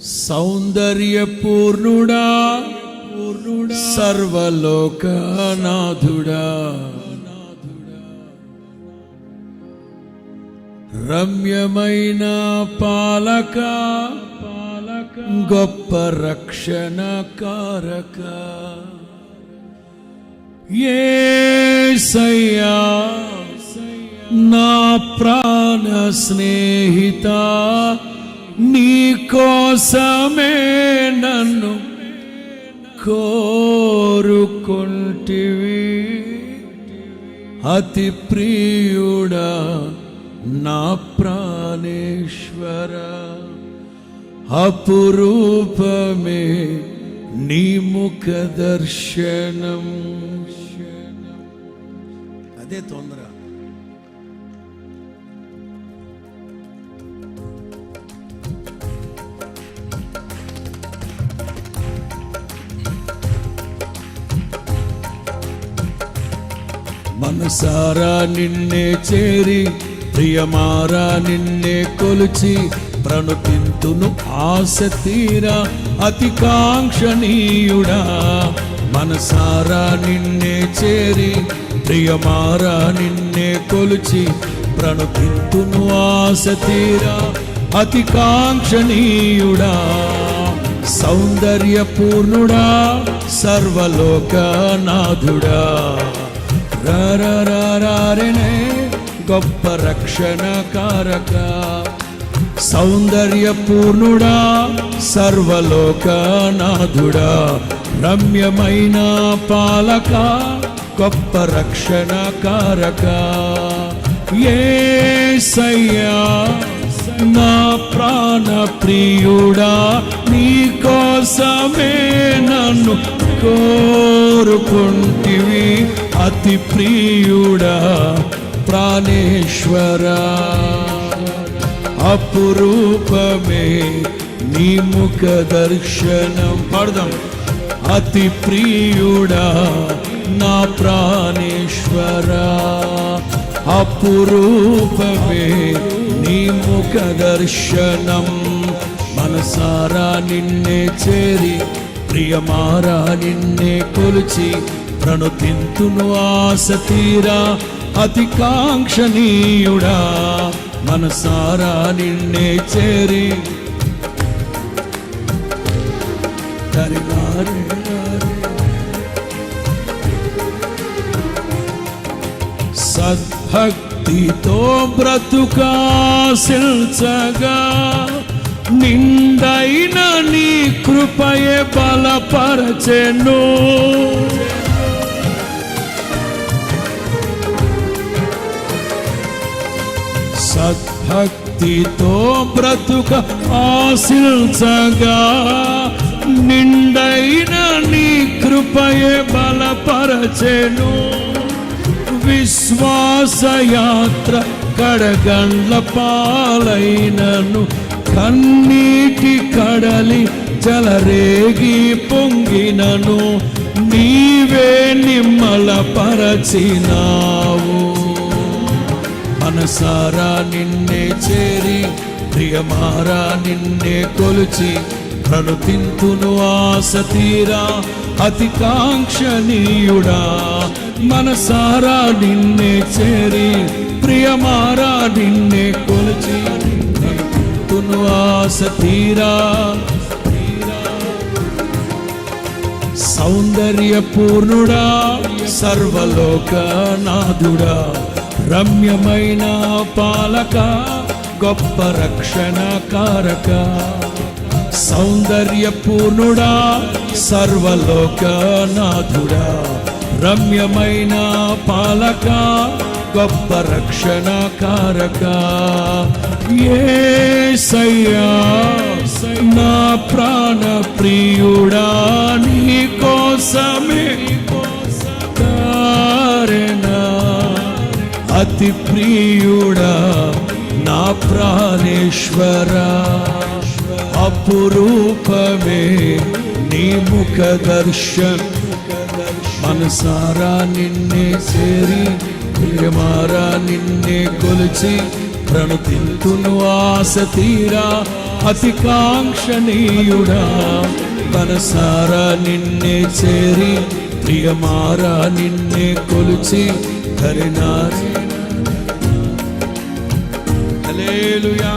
సౌందర్యపూర్ణుడా సర్వలోకనాథుడా రమ్యమైన పాలక గొప్ప రక్షణకారక యేసయ్యా నా ప్రాణ స్నేహిత నీ కోసమే నన్ను కోరుకుంటివి అతి ప్రియుడా నా ప్రాణేశ్వర అపురూపమే నీ ముఖ దర్శనం. అదే తొందర. మనసారా నిన్నే చేరి ప్రియమారా నిన్నే కొలిచి ప్రణుతింతును ఆశ తీరా అతి కాంక్షణీయుడా. మనసారా నిన్నే చేరి ప్రియమారా నిన్నే కొలిచి ప్రణుతింతును ఆశ తీరా అతి కాంక్షణీయుడా. సౌందర్యపూర్ణుడా సర్వలోకనాథుడా రారనే గొప్ప రక్షణకారక. సౌందర్యపూర్ణుడా సర్వలోకనాథుడా రమ్యమైన పాలక గొప్ప రక్షణకారక యేసయ్యా నా ప్రాణ ప్రియుడా నీ కోసమే నన్ను కోరుకుంటివి అతి ప్రియుడా ప్రాణేశ్వర అపురూపమే నీ ముఖ దర్శనం. పాడదాం. అతి ప్రియుడా నా ప్రాణేశ్వర అపురూపమే నీ ముఖ దర్శనం. మనసారా నిన్నే చేరి ప్రియమారా నిన్నే కొలిచి ప్రణుతింతును ఆశ తీరా అతి కాంక్షణీయుడా. మనసారా నిన్నే చేరి సద్భక్తితో బ్రతుకాశించగా నిండైన నీ కృపయే బలపరచెను. సద్భక్తితో బ్రతుక ఆశించగా నిండైన నీ కృపయే బలపరచెను. విశ్వాసయాత్ర కడగండ్ల పాలైనను కన్నీటి కడలి జలరేగి పొంగినను నీవే నిమ్మల పరచినావు. మనసారా నిన్నే చేరి ప్రియమారా నిన్నే కొలిచి ప్రణుతింతును ఆశ తీరా అతి కాంక్షణీయుడా. మనసారా నిన్నే చేరి ప్రియమారా నిన్నే కొలిచి ప్రణుతింతును ఆశ తీరా. సౌందర్యపూర్ణుడా సర్వలోకనాథుడా రమ్యమైన పాలక గొప్ప రక్షణకారక. సౌందర్యపూర్ణుడా సర్వలోకనాథుడా రమ్యమైన పాలక గొప్ప రక్షణకారక యేసయ్యా నా ప్రాణ ప్రియుడా నీ కోసమే అతి ప్రియుడా నా ప్రాణేశ్వర అపురూపమే నీ ముఖ దర్శనం. మనసారా నిన్నే చేరి ప్రియమారా నిన్నే కొలిచి ప్రణుతింతును ఆశ తీరా అతి కాంక్షణీయుడా మనసారా నిన్నే చేరి ప్రియమారా నిన్నే కొలిచి హరినారే హల్లెలూయా